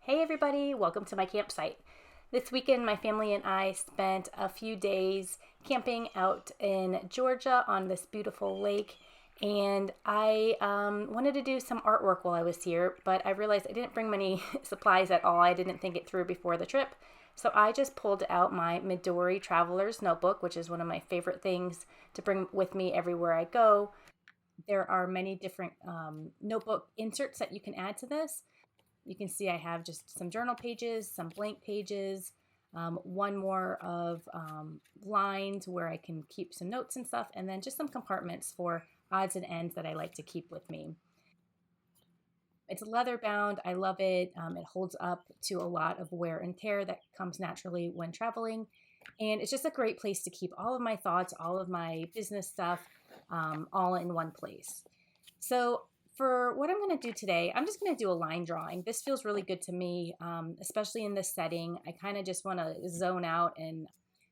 Hey everybody, welcome to my campsite. This weekend my family and I spent a few days camping out in Georgia on this beautiful lake, and I wanted to do some artwork while I was here, but I realized I didn't bring many supplies at all. I didn't think it through before the trip, so I just pulled out my Midori Traveler's Notebook, which is one of my favorite things to bring with me everywhere I go. There are many different notebook inserts that you can add to this. You can see I have just some journal pages, some blank pages, one more of lines where I can keep some notes and stuff, and then just some compartments for odds and ends that I like to keep with me. It's leather bound. I love it. It holds up to a lot of wear and tear that comes naturally when traveling. And it's just a great place to keep all of my thoughts, all of my business stuff, all in one place. So for what I'm going to do today, I'm just going to do a line drawing. This feels really good to me, especially in this setting. I kind of just want to zone out and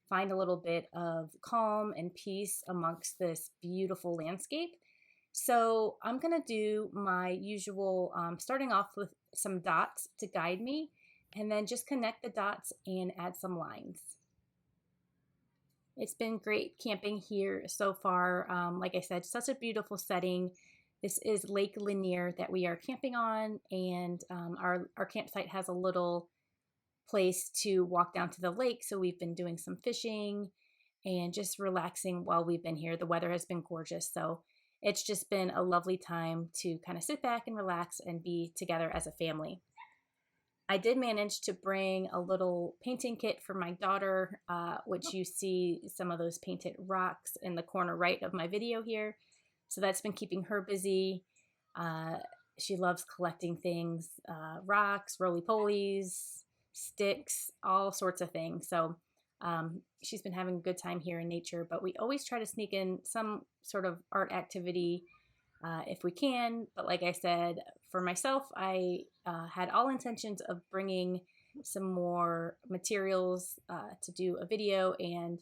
find a little bit of calm and peace amongst this beautiful landscape. So I'm going to do my usual, starting off with some dots to guide me, and then just connect the dots and add some lines. It's been great camping here so far. Like I said, such a beautiful setting. This is Lake Lanier that we are camping on, and our campsite has a little place to walk down to the lake, so we've been doing some fishing and just relaxing while we've been here. The weather has been gorgeous, so it's just been a lovely time to kind of sit back and relax and be together as a family. I did manage to bring a little painting kit for my daughter, which you see some of those painted rocks in the corner right of my video here. So that's been keeping her busy. She loves collecting things, rocks, roly-polies, sticks, all sorts of things. So she's been having a good time here in nature, but we always try to sneak in some sort of art activity if we can. But like I said, for myself, I had all intentions of bringing some more materials to do a video, and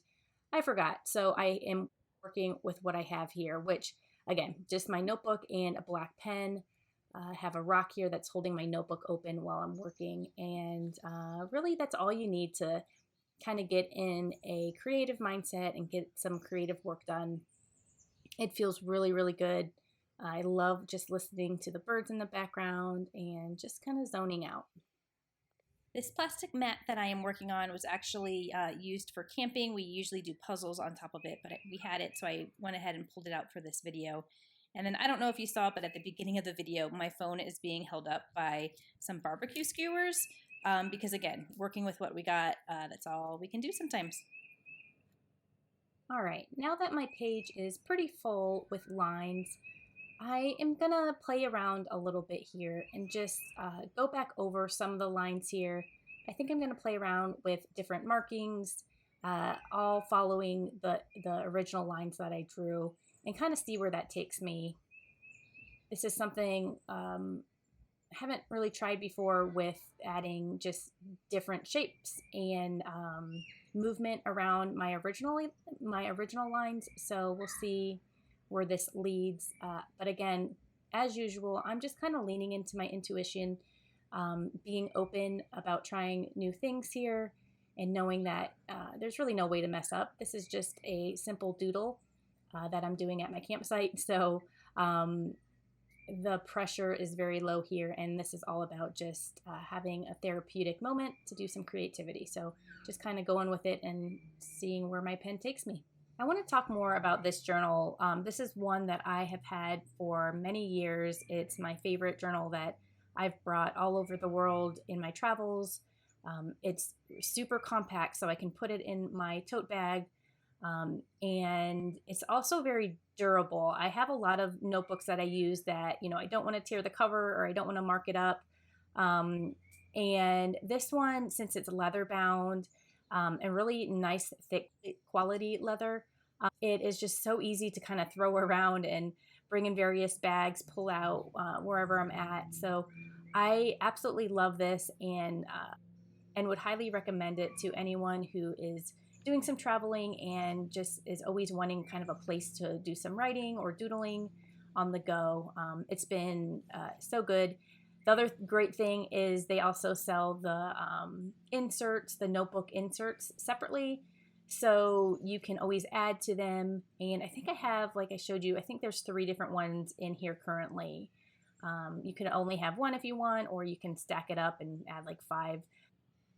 I forgot. So I am working with what I have here, which again, just my notebook and a black pen. I have a rock here that's holding my notebook open while I'm working, and really that's all you need to kind of get in a creative mindset and get some creative work done. It feels really, really good. I love just listening to the birds in the background and just kind of zoning out. This plastic mat that I am working on was actually used for camping. We usually do puzzles on top of it, but we had it, so I went ahead and pulled it out for this video. And then I don't know if you saw, but at the beginning of the video, my phone is being held up by some barbecue skewers because, again, working with what we got, that's all we can do sometimes. All right, now that my page is pretty full with lines, I am going to play around a little bit here and just go back over some of the lines here. I think I'm going to play around with different markings, all following the original lines that I drew, and kind of see where that takes me. This is something I haven't really tried before, with adding just different shapes and movement around my original lines. So we'll see where this leads. But again, as usual, I'm just kind of leaning into my intuition, being open about trying new things here, and knowing that there's really no way to mess up. This is just a simple doodle that I'm doing at my campsite. So the pressure is very low here, and this is all about just having a therapeutic moment to do some creativity. So just kind of going with it and seeing where my pen takes me. I want to talk more about this journal. This is one that I have had for many years. It's my favorite journal that I've brought all over the world in my travels. It's super compact, so I can put it in my tote bag. And it's also very durable. I have a lot of notebooks that I use that, I don't want to tear the cover, or I don't want to mark it up. And this one, since it's leather bound, and really nice, thick quality leather, it is just so easy to kind of throw around and bring in various bags, pull out wherever I'm at. So I absolutely love this, and would highly recommend it to anyone who is doing some traveling and just is always wanting kind of a place to do some writing or doodling on the go. It's been so good. The other great thing is they also sell the inserts, the notebook inserts separately. So you can always add to them. And I think I have, like I showed you, I think there's 3 different ones in here currently. You can only have one if you want, or you can stack it up and add like 5.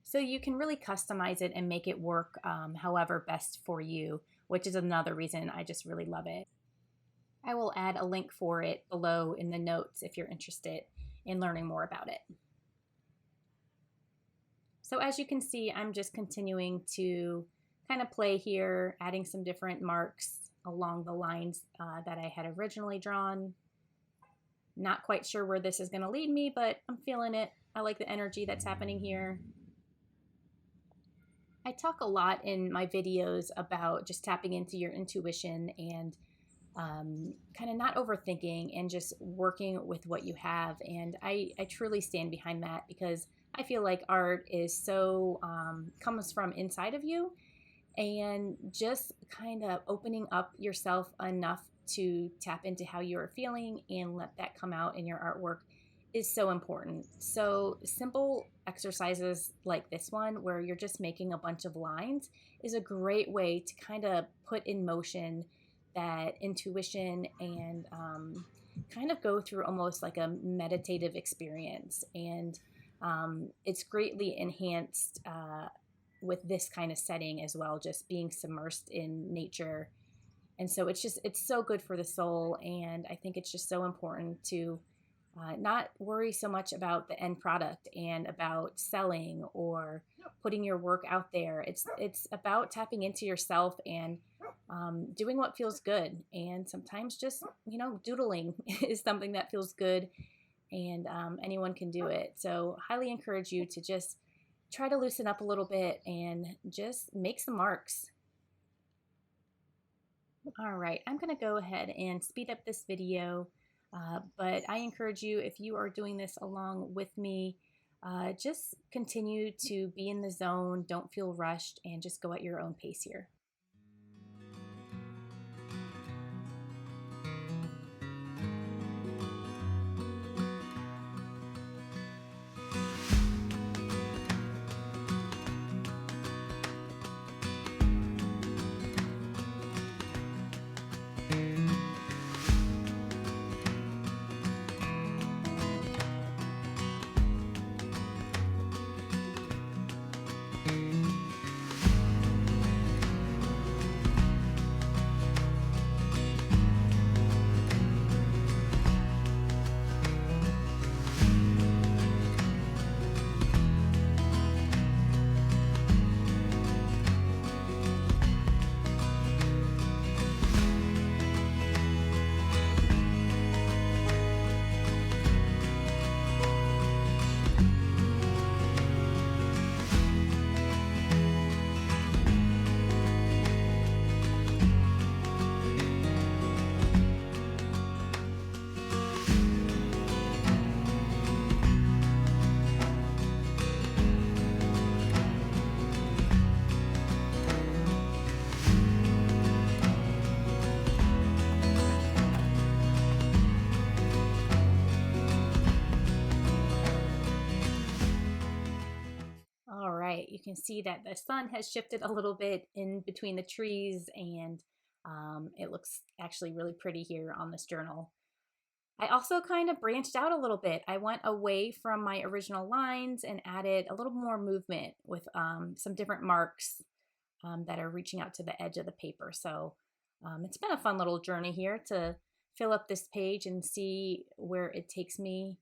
So you can really customize it and make it work however best for you, which is another reason I just really love it. I will add a link for it below in the notes if you're interested in learning more about it. So as you can see, I'm just continuing to kind of play here, adding some different marks along the lines that I had originally drawn. Not quite sure where this is going to lead me, but I'm feeling it. I like the energy that's happening here. I talk a lot in my videos about just tapping into your intuition and kind of not overthinking and just working with what you have. And I truly stand behind that, because I feel like art is so comes from inside of you, and just kind of opening up yourself enough to tap into how you're feeling and let that come out in your artwork is so important. So simple exercises like this one, where you're just making a bunch of lines, is a great way to kind of put in motion that intuition and kind of go through almost like a meditative experience. And it's greatly enhanced with this kind of setting as well, just being submersed in nature. And so it's so good for the soul. And I think it's just so important to not worry so much about the end product and about selling or putting your work out there. It's about tapping into yourself and doing what feels good. And sometimes just, doodling is something that feels good, and anyone can do it. So highly encourage you to just try to loosen up a little bit and just make some marks. All right, I'm going to go ahead and speed up this video, but I encourage you, if you are doing this along with me, just continue to be in the zone, don't feel rushed, and just go at your own pace here. All right, you can see that the sun has shifted a little bit in between the trees, and it looks actually really pretty here on this journal. I also kind of branched out a little bit. I went away from my original lines and added a little more movement with some different marks that are reaching out to the edge of the paper. So it's been a fun little journey here to fill up this page and see where it takes me.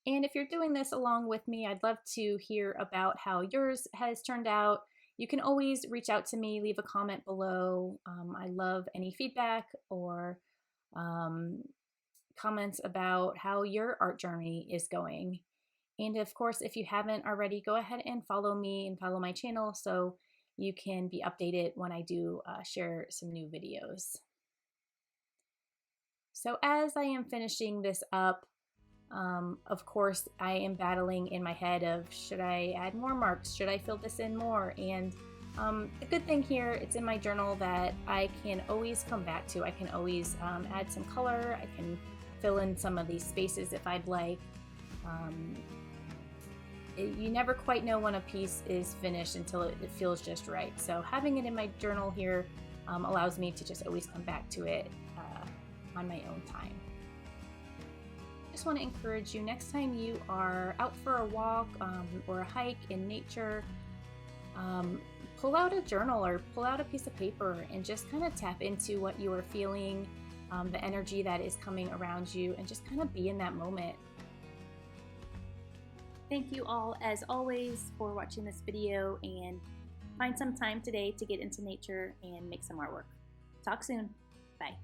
And if you're doing this along with me, I'd love to hear about how yours has turned out. You can always reach out to me, leave a comment below. I love any feedback or comments about how your art journey is going. And of course, if you haven't already, go ahead and follow me and follow my channel so you can be updated when I do share some new videos. So as I am finishing this up, of course, I am battling in my head of, should I add more marks? Should I fill this in more? And the good thing here, it's in my journal that I can always come back to. I can always add some color. I can fill in some of these spaces if I'd like. You never quite know when a piece is finished until it feels just right. So having it in my journal here allows me to just always come back to it on my own time. Just want to encourage you, next time you are out for a walk or a hike in nature, pull out a journal or pull out a piece of paper and just kind of tap into what you are feeling, the energy that is coming around you, and just kind of be in that moment. Thank you all, as always, for watching this video, and find some time today to get into nature and make some artwork. Talk soon. Bye.